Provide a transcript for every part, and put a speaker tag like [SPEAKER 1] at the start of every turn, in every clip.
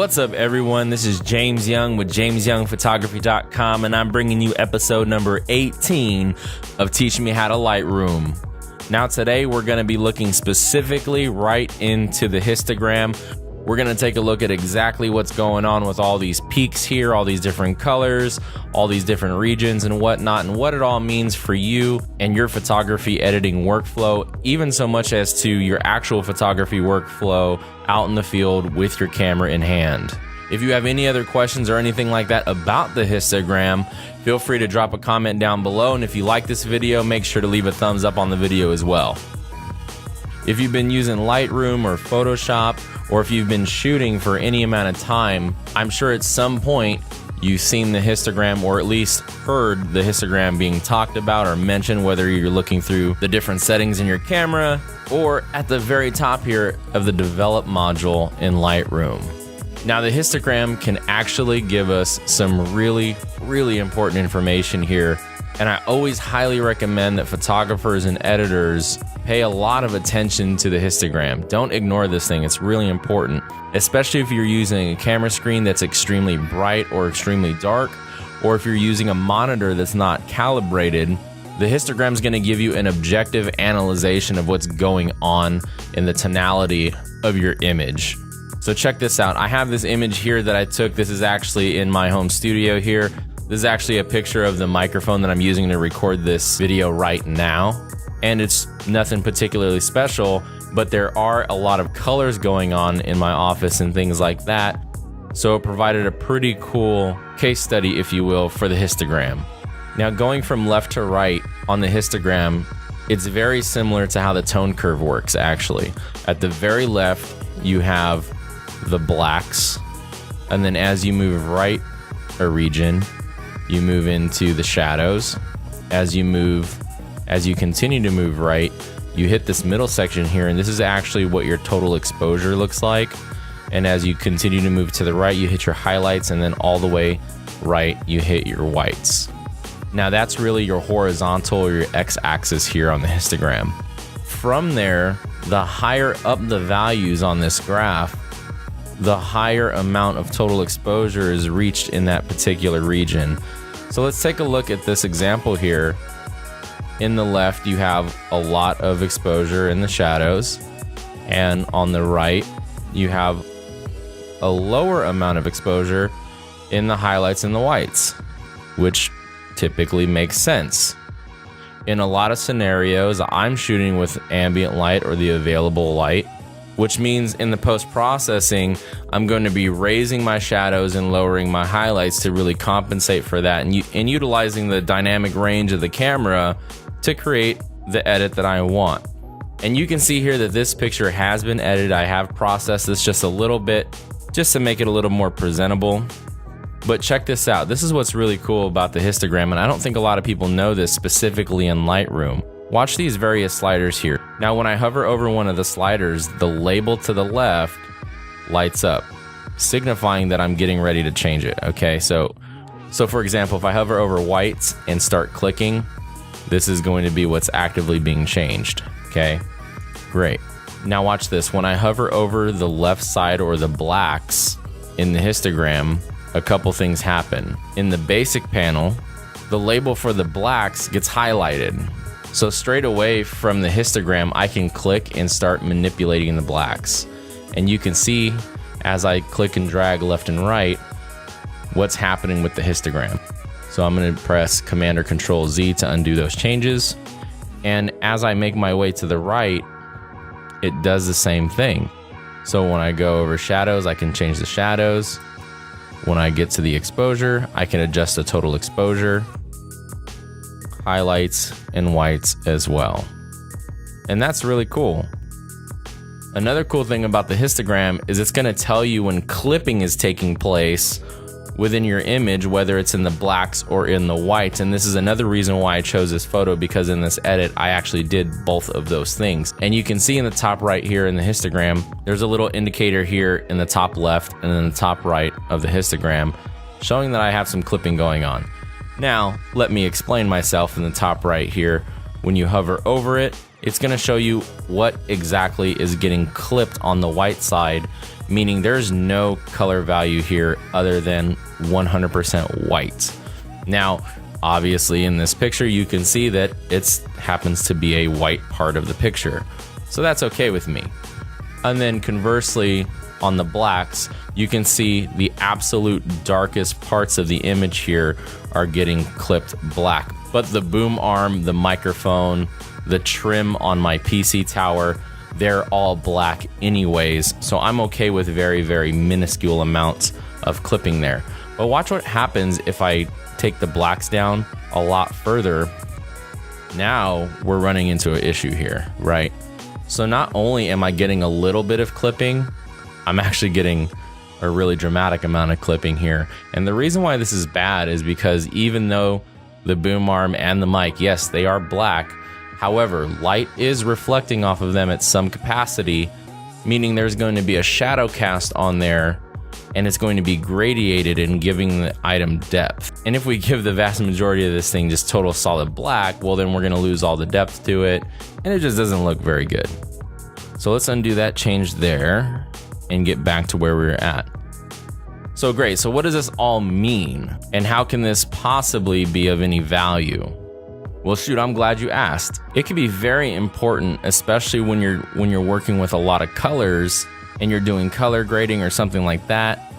[SPEAKER 1] What's up, everyone? This is James Young with JamesYoungPhotography.com, and I'm bringing you episode number 18 of Teaching Me How to Lightroom. Now, today we're going to be looking specifically right into the histogram. We're going to take a look at exactly what's going on with all these peaks here, all these different colors, all these different regions and whatnot, and what it all means for you and your photography editing workflow, even so much as to your actual photography workflow out in the field with your camera in hand. If you have any other questions or anything like that about the histogram, feel free to drop a comment down below, and if you like this video, make sure to leave a thumbs up on the video as well. If you've been using Lightroom or Photoshop, or if you've been shooting for any amount of time, I'm sure at some point you've seen the histogram, or at least heard the histogram being talked about or mentioned, whether you're looking through the different settings in your camera or at the very top here of the Develop module in Lightroom. Now, the histogram can actually give us some really important information here, and I always highly recommend that photographers and editors pay a lot of attention to the histogram. Don't ignore this thing, it's really important, especially if you're using a camera screen that's extremely bright or extremely dark, or if you're using a monitor that's not calibrated. The histogram is going to give you an objective analyzation of what's going on in the tonality of your image. So check this out. I have this image here that I took. This is actually in my home studio here. This is actually a picture of the microphone that I'm using to record this video right now. And it's nothing particularly special, but there are a lot of colors going on in my office and things like that. So it provided a pretty cool case study, if you will, for the histogram. Now, going from left to right on the histogram, it's very similar to how the tone curve works, actually. At the very left, you have the blacks, and then as you move right a region, you move into the shadows. As you continue to move right, you hit this middle section here, and this is actually what your total exposure looks like. And as you continue to move to the right, you hit your highlights, and then all the way right, you hit your whites. Now, that's really your horizontal or your x-axis here on the histogram. From there, the higher up the values on this graph, the higher amount of total exposure is reached in that particular region. So let's take a look at this example here. In the left, you have a lot of exposure in the shadows, and on the right, you have a lower amount of exposure in the highlights and the whites, which typically makes sense. In a lot of scenarios, I'm shooting with ambient light or the available light, which means in the post-processing, I'm going to be raising my shadows and lowering my highlights to really compensate for that, and utilizing the dynamic range of the camera to create the edit that I want. And you can see here that this picture has been edited. I have processed this just a little bit, just to make it a little more presentable. But check this out. This is what's really cool about the histogram, and I don't think a lot of people know this specifically in Lightroom. Watch these various sliders here. Now, when I hover over one of the sliders, the label to the left lights up, signifying that I'm getting ready to change it, okay? So for example, if I hover over whites and start clicking, this is going to be what's actively being changed, okay? Great. Now watch this. When I hover over the left side or the blacks in the histogram, a couple things happen. In the basic panel, the label for the blacks gets highlighted. So straight away from the histogram, I can click and start manipulating the blacks. And you can see as I click and drag left and right, what's happening with the histogram. So I'm gonna press Command or Control Z to undo those changes. And as I make my way to the right, it does the same thing. So when I go over shadows, I can change the shadows. When I get to the exposure, I can adjust the total exposure, highlights, and whites as well. And that's really cool. Another cool thing about the histogram is it's going to tell you when clipping is taking place within your image, whether it's in the blacks or in the whites. And this is another reason why I chose this photo, because in this edit, I actually did both of those things. And you can see in the top right here in the histogram, there's a little indicator here in the top left and then the top right of the histogram, showing that I have some clipping going on. Now, let me explain myself in the top right here. When you hover over it, it's going to show you what exactly is getting clipped on the white side, meaning there's no color value here other than 100% white. Now, obviously in this picture, you can see that it happens to be a white part of the picture. So that's okay with me. And then conversely, on the blacks, you can see the absolute darkest parts of the image here are getting clipped black. But the boom arm, the microphone, the trim on my PC tower, they're all black anyways. So I'm okay with very, very minuscule amounts of clipping there. But watch what happens if I take the blacks down a lot further. Now we're running into an issue here, right? So not only am I getting a little bit of clipping, I'm actually getting a really dramatic amount of clipping here. And the reason why this is bad is because even though the boom arm and the mic, yes, they are black, however, light is reflecting off of them at some capacity, meaning there's going to be a shadow cast on there, and it's going to be gradiated and giving the item depth. And if we give the vast majority of this thing just total solid black, well then we're gonna lose all the depth to it, and it just doesn't look very good. So let's undo that change there and get back to where we were at. So great, so what does this all mean? And how can this possibly be of any value? Well, shoot, I'm glad you asked. It can be very important, especially when you're working with a lot of colors and you're doing color grading or something like that,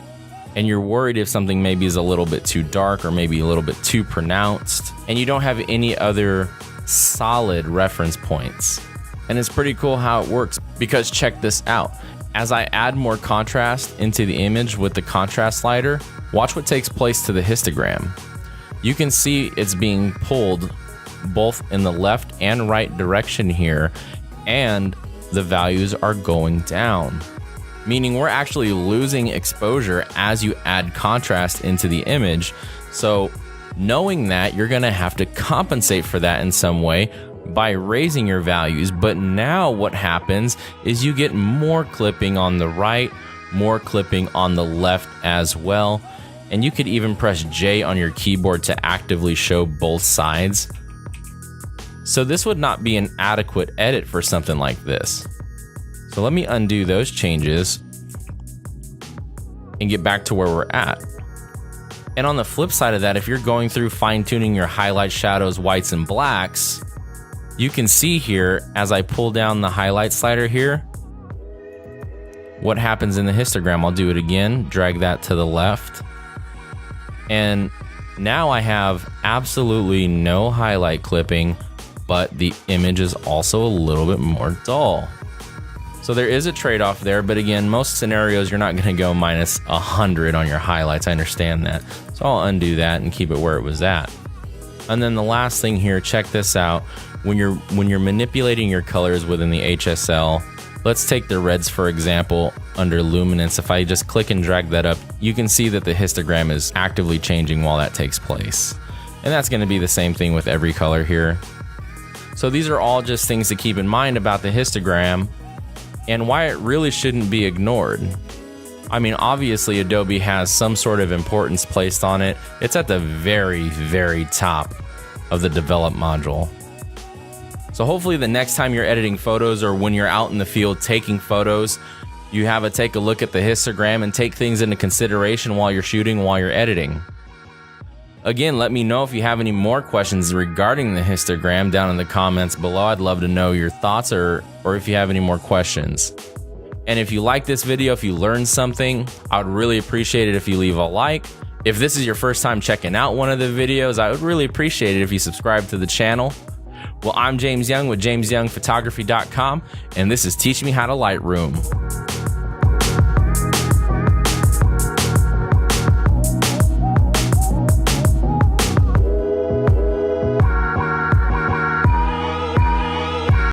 [SPEAKER 1] and you're worried if something maybe is a little bit too dark or maybe a little bit too pronounced, and you don't have any other solid reference points. And it's pretty cool how it works, because check this out. As I add more contrast into the image with the contrast slider, watch what takes place to the histogram. You can see it's being pulled both in the left and right direction here, and the values are going down. Meaning we're actually losing exposure as you add contrast into the image. So knowing that, you're gonna have to compensate for that in some way by raising your values. But now what happens is you get more clipping on the right, more clipping on the left as well. And you could even press J on your keyboard to actively show both sides. So this would not be an adequate edit for something like this. So let me undo those changes and get back to where we're at. And on the flip side of that, if you're going through fine-tuning your highlights, shadows, whites, and blacks, you can see here, as I pull down the highlight slider here, what happens in the histogram. I'll do it again, drag that to the left. And now I have absolutely no highlight clipping, but the image is also a little bit more dull. So there is a trade-off there, but again, most scenarios you're not gonna go minus 100 on your highlights, I understand that. So I'll undo that and keep it where it was at. And then the last thing here, check this out. When you're manipulating your colors within the HSL, let's take the reds for example, under luminance. If I just click and drag that up, you can see that the histogram is actively changing while that takes place. And that's gonna be the same thing with every color here. So these are all just things to keep in mind about the histogram and why it really shouldn't be ignored. I mean, obviously Adobe has some sort of importance placed on it. It's at the very, very top of the develop module. So hopefully the next time you're editing photos or when you're out in the field taking photos, you have a take a look at the histogram and take things into consideration while you're shooting, while you're editing. Again, let me know if you have any more questions regarding the histogram down in the comments below. I'd love to know your thoughts or if you have any more questions. And if you like this video, if you learned something, I would really appreciate it if you leave a like. If this is your first time checking out one of the videos, I would really appreciate it if you subscribe to the channel. Well, I'm James Young with JamesYoungPhotography.com, and this is Teach Me How to Lightroom.